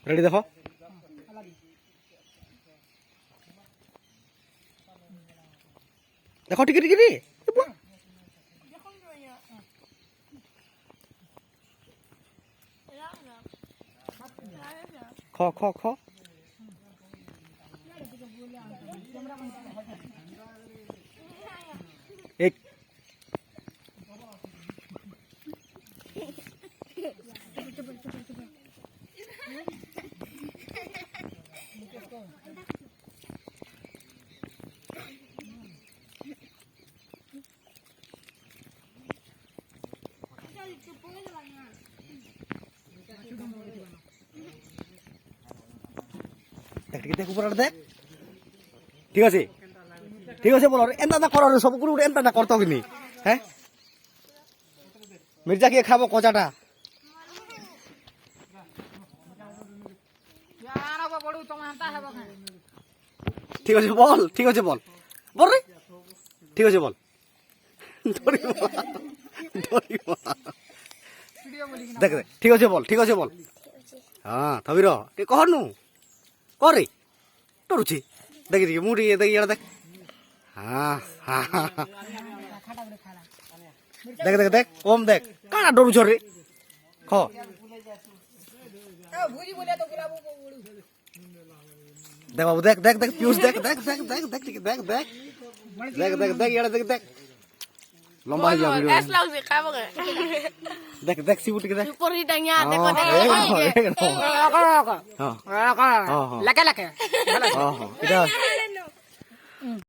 Ready দেখো দেখো টিকি টিকি টিকি খ খ খ এক দেখ উপরে দেখ ঠিক আছে ঠিক আছে বলো এন্তা করো সবগুলো এন্তা করতো কিনি হ্যাঁ মির্জা কে খাবো কচাটা ঠিক আছে বল ঠিক আছে বল বল রে ঠিক আছে বল দেখ ঠিক আছে বল হ্যাঁ থবির টিকে কহনু করে টরুছি দেখি দেখি মুড়ি দেখি এটা দেখ হ্যাঁ দেখ দেখ দেখ কম দেখ কানা ডরুছ রে খ দেখ বাবু দেখ দেখ দেখ পিউষ দেখ দেখ দেখ দেখ দেখ দেখ দেখ দেখ দেখ দেখ দেখ এটা দেখ দেখ লম্বা হয়ে যাবে দেখ দেখ সিবুটিকে দেখ Laki-laki. এটা